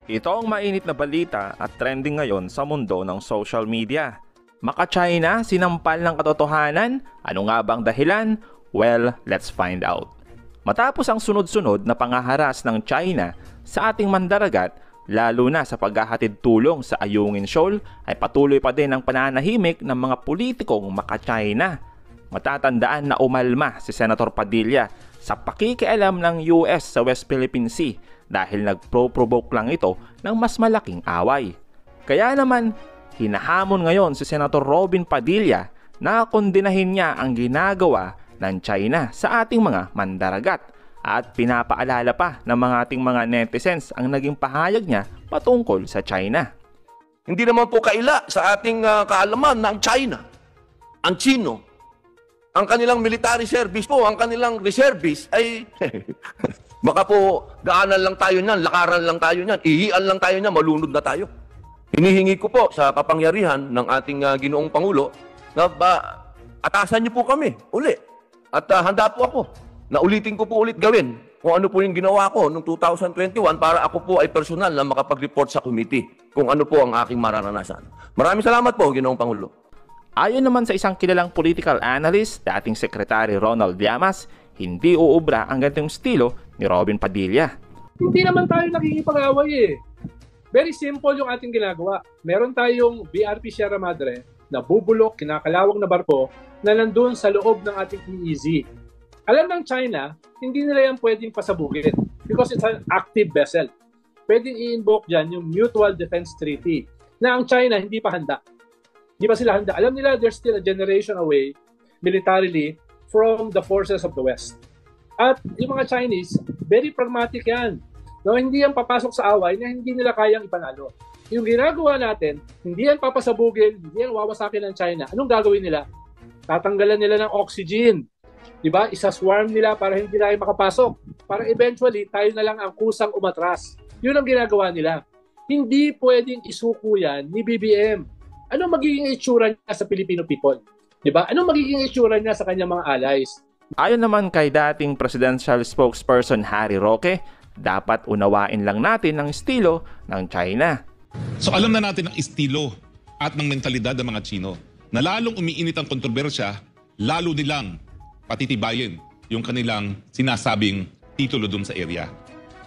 Ito ang mainit na balita at trending ngayon sa mundo ng social media. Maka-China sinampal ng katotohanan? Ano nga bang dahilan? Well, let's find out. Matapos ang sunod-sunod na pangaharas ng China sa ating mandaragat, lalo na sa paghahatid tulong sa Ayungin Shoal, ay patuloy pa din ang pananahimik ng mga politikong maka-China. Matatandaan na umalma si Senator Padilla sa pakikialam ng US sa West Philippine Sea dahil nagpro-provoke lang ito ng mas malaking away. Kaya naman, hinahamon ngayon si Senator Robin Padilla na kondinahin niya ang ginagawa ng China sa ating mga mandaragat at pinapaalala pa ng mga ating mga netizens ang naging pahayag niya patungkol sa China. Hindi naman po kaila sa ating kaalaman na ang China, ang Chino, ang kanilang military service po, ang kanilang reservists ay baka po daanan lang tayo niyan, lakaran lang tayo niyan, ihian lang tayo niyan, malunod na tayo. Hinihingi ko po sa kapangyarihan ng ating Ginoong Pangulo na atasan niyo po kami uli. At handa po ako na ulitin ko po ulit gawin kung ano po yung ginawa ko noong 2021 para ako po ay personal na makapag-report sa committee kung ano po ang aking mararanasan. Maraming salamat po, Ginoong Pangulo. Ayon naman sa isang kilalang political analyst, dating Secretary Ronald Llamas, hindi uubra ang ganitong estilo ni Robin Padilla. Hindi naman tayo nakikipag-away eh. Very simple yung ating ginagawa. Meron tayong BRP Sierra Madre na bubulok, kinakalawang na barko na nandun sa loob ng ating EEZ. Alam ng China, hindi nila yan pwedeng pasabugin because it's an active vessel. Pwedeng i-invoke dyan yung Mutual Defense Treaty na ang China hindi pa handa. Hindi pa sila handa. Alam nila there's still a generation away militarily from the forces of the West. At yung mga Chinese, very pragmatic yan. No, hindi yan papasok sa away na hindi nila kayang ipanalo. Yung ginagawa natin, hindi yan papasabugin, hindi yan wawasakin ng China. Anong gagawin nila? Tatanggalan nila ng oxygen. Diba? Isa-swarm nila para hindi tayo makapasok. Para eventually, tayo na lang ang kusang umatras. Yun ang ginagawa nila. Hindi pwedeng isuko yan ni BBM. Ano magiging itsura niya sa Filipino people? Diba? Ano magiging itsura niya sa kanyang mga allies? Ayon naman kay dating presidential spokesperson Harry Roque, dapat unawain lang natin ang estilo ng China. So alam na natin ang estilo at ng mentalidad ng mga Chino na lalong umiinit ang kontrobersya, lalo nilang patitibayin yung kanilang sinasabing titulo dun sa area.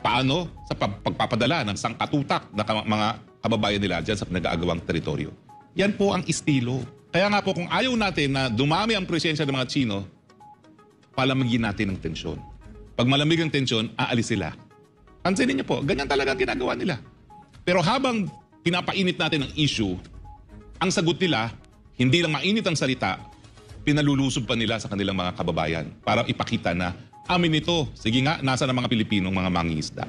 Paano? Sa pagpapadala ng sangkatutak na mga kababayan nila dyan sa pinag-aagawang teritoryo. Yan po ang estilo. Kaya nga po kung ayaw natin na dumami ang presensya ng mga Chino, palamigin natin ang tensyon. Pag malamig ang tensyon, aalis sila. Pansinin niyo po, ganyan talaga ang ginagawa nila. Pero habang pinapainit natin ang issue, ang sagot nila, hindi lang mainit ang salita, pinalulusob pa nila sa kanilang mga kababayan para ipakita na amin ito, sige nga, nasa ng mga Pilipinong mga mangingisda.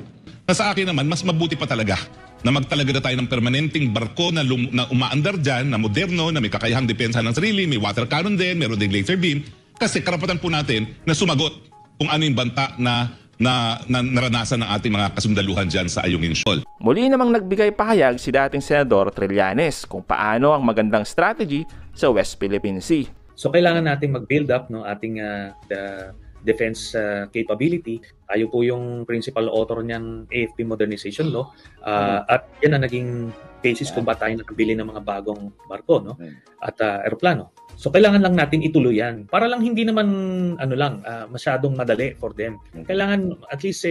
Sa akin naman, mas mabuti pa talaga na magtalaga na tayo ng permanenteng barko na umaandar dyan, na moderno, na may kakayahang depensa ng sarili, may water cannon din, meron ding laser beam, kasi karapatan po natin na sumagot kung ano yung banta na naranasan ng ating mga kasundaluhan dyan sa Ayungin Shoal. Muli namang nagbigay pahayag si dating Senador Trillanes kung paano ang magandang strategy sa West Philippine Sea. So kailangan natin mag-build up no, ating defense capability. Tayo po yung principal author niyang AFP Modernization Law at yan ang naging basis kung ba't tayo nakabili ng mga bagong barko no? At aeroplano. So kailangan lang natin ituloy yan para lang hindi naman masyadong madali for them. Kailangan at least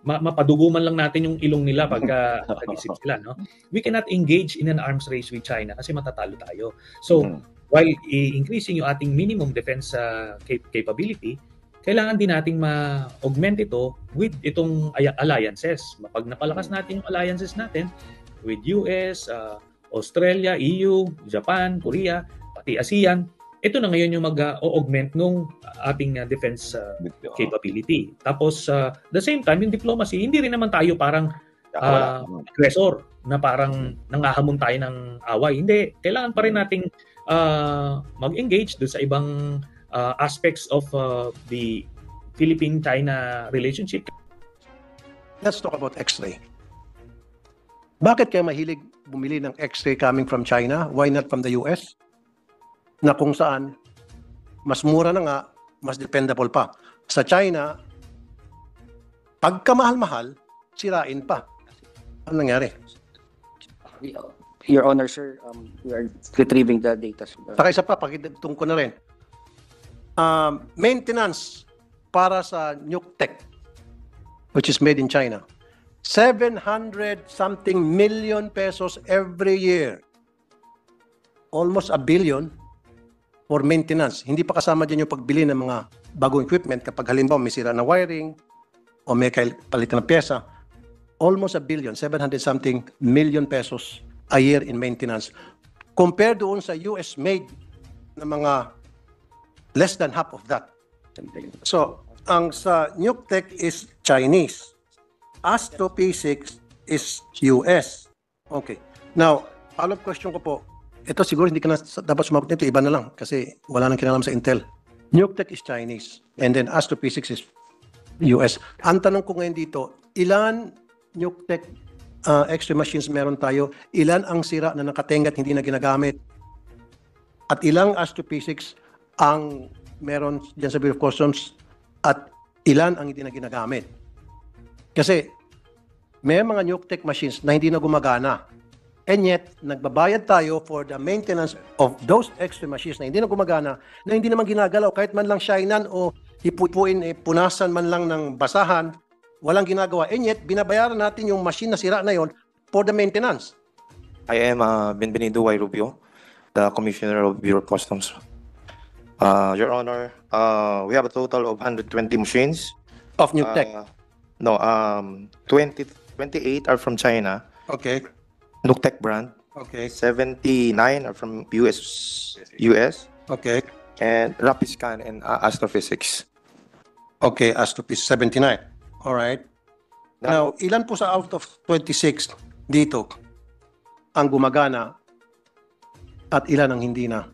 mapaduguman lang natin yung ilong nila pagka nag-isip sila. No? We cannot engage in an arms race with China kasi matatalo tayo. So while increasing yung ating minimum defense capability, kailangan din nating ma-augment ito with itong alliances. Pag napalakas natin yung alliances natin with US, Australia, EU, Japan, Korea, pati ASEAN, ito na ngayon yung mag-augment nung ating defense capability. Tapos, the same time, yung diplomacy, hindi rin naman tayo parang aggressor na parang nangahamon tayo ng away. Hindi. Kailangan pa rin nating mag-engage doon sa ibang aspects of the Philippine-China relationship. Let's talk about X-ray. Bakit kayo mahilig bumili ng X-ray coming from China? Why not from the US? Na kung saan, mas mura na nga, mas dependable pa. Sa China, Pagkamahal-mahal, sirain pa. Ano nangyari? Your Honor, sir, we are retrieving the data. Saka isa pa, pakitong ko na rin. Maintenance para sa NucTech, which is made in China. 700 something million pesos every year. Almost a billion for maintenance. Hindi pa kasama dyan yung pagbili ng mga bagong equipment kapag halimbawa may sira na wiring o may palitan na pyesa. Almost a billion, 700 something million pesos a year in maintenance. Compared doon sa US-made na mga less than half of that. So, ang sa NucTech is Chinese. Astro P6 is US. Okay. Now, follow-up question ko po. Ito siguro hindi ka na dapat sumagot nito. Iba na lang kasi wala nang kinalam sa Intel. NucTech is Chinese. And then Astro P6 is US. Ang tanong ko ngayon dito, ilan NucTech X-ray machines meron tayo? Ilan ang sira na nakatengat hindi na ginagamit? At ilang Astro P6 ang meron dyan sa Bureau of Customs? At ilan ang hindi na ginagamit? Kasi may mga NucTech machines na hindi na gumagana. And yet, nagbabayad tayo for the maintenance of those X-ray machines na hindi na gumagana, na hindi naman ginagalaw. Kahit man lang shinan o ipupuin, punasan man lang ng basahan, walang ginagawa. And yet, binabayaran natin yung machine na sira na yon for the maintenance. I am Benvenido Y. Rubio, the Commissioner of Bureau of Customs. Your Honor, we have a total of 120 machines. Of NucTech. No, 28 are from China, Okay. NucTech brand. Okay. 79 are from US, Okay. and Rapiscan and Astrophysics. Okay, Astropis 79. All right. Now, ilan po sa out of 26 dito ang gumagana at ilan ang hindi na?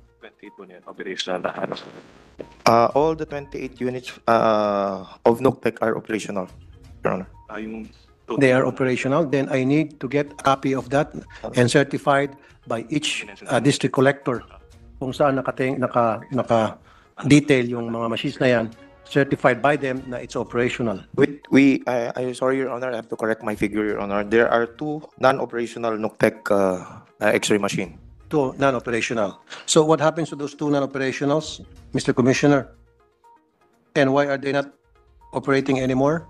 All the 28 units of NucTech are operational, Your Honor. They are operational. Then I need to get a copy of that and certified by each district collector kung saan naka-detail yung mga machines na yan, certified by them na it's operational. I sorry, Your Honor, I have to correct my figure, Your Honor. There are 2 non-operational NucTech X-ray machine. 2 non-operational. So what happens to those 2 non-operationals, Mr. Commissioner? And why are they not operating anymore?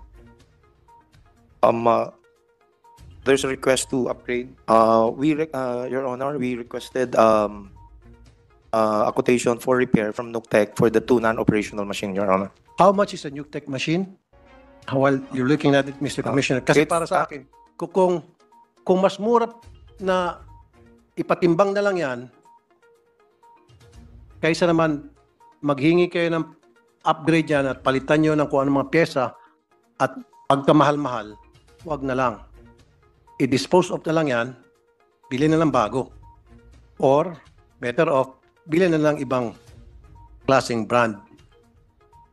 There's a request to upgrade. Your Honor, we requested a quotation for repair from NucTech for the 2 non-operational machine, Your Honor. How much is a NucTech machine? While you're looking at it, Mr. Commissioner. Kasi it's- para sa akin, kung mas mura na ipatimbang na lang yan, kaysa naman maghingi kayo ng upgrade yan at palitan nyo ng kung ano mga pyesa at pagkamahal-mahal, wag na lang. I-dispose of na lang yan, bili na lang bago. Or, better off, bili na lang ibang klaseng brand.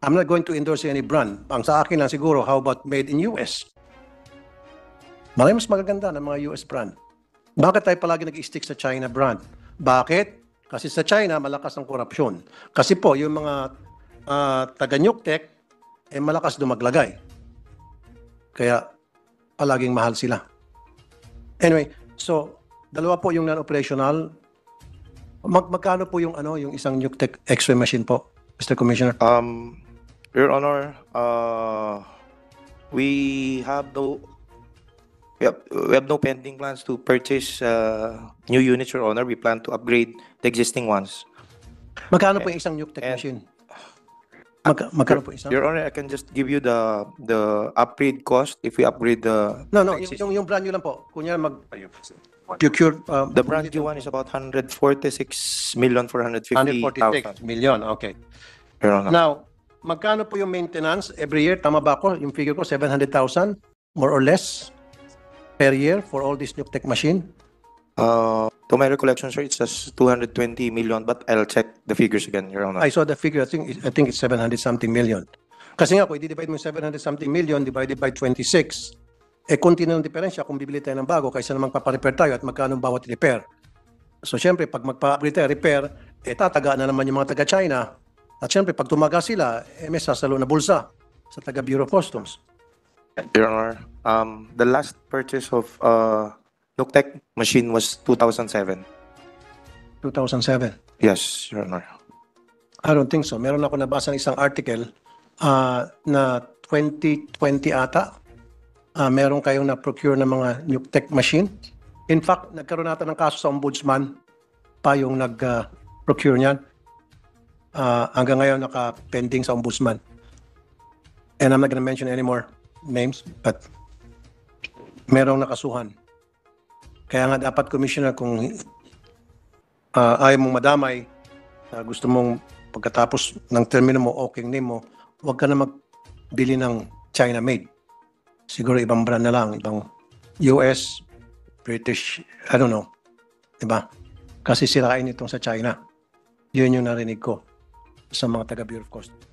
I'm not going to endorse any brand. Ang sa akin lang siguro, how about made in US? Marami mas magaganda ng mga US brand. Bakit tayo palagi nag-stick sa China brand? Bakit? Kasi sa China, malakas ang korupsyon. Kasi po, yung mga taga-NucTech, malakas dumaglagay. Kaya, palaging mahal sila. Anyway, so, dalawa po yung non-operational. Magkano po yung isang NucTech X-ray machine po, Mr. Commissioner? Your Honor, we have no pending plans to purchase new units, Your Honor. We plan to upgrade the existing ones. Magkano po yung isang NucTech and- machine? Magkano po isang? Your Honor, I can just give you the upgrade cost if we upgrade the No, existing. yung brand new lang po. Kunya procure The brand new one is about 146,450,000. 146 million. Okay. Your Honor. Now, magkano po yung maintenance every year? Tama ba ako? Yung figure ko, 700,000 more or less per year for all this NucTech machine? To my recollection, sir, it's just 220 million, but I'll check the figures again, Your Honor. I saw the figure. I think it's 700 something million. Kasi nga, kung i-divide mo yung 700 something million divided by 26, konti na ng diferensya kung bibili tayo ng bago kaysa naman paparepair tayo at magkano bawat repair. So, syempre, pag magpa-upgrade tayo, repair, tataga na naman yung mga taga-China. At syempre, pag tumaga sila, may sasalo na bulsa sa taga-Bureau of Customs. Your Honor, the last purchase of Nuctec machine was 2007. 2007. Yes, Your Honor. I don't think so. Meron ako nabasa ng isang article na 2020 ata. Meron kayong na-procure ng mga Nuctec machine. In fact, nagkaroon natin ng kaso sa ombudsman pa yung nag-procure niyan. Hanggang ngayon naka-pending sa ombudsman. And I'm not gonna mention any more names, but merong nakasuhan. Kaya nga dapat, Commissioner, kung ayaw mong madamay, gusto mong pagkatapos ng termino mo, okay name mo, huwag ka na magbili ng China-made. Siguro ibang brand na lang, ibang US, British, I don't know. Diba? Kasi sirain itong sa China. Yun yung narinig ko sa mga taga Bureau of Customs.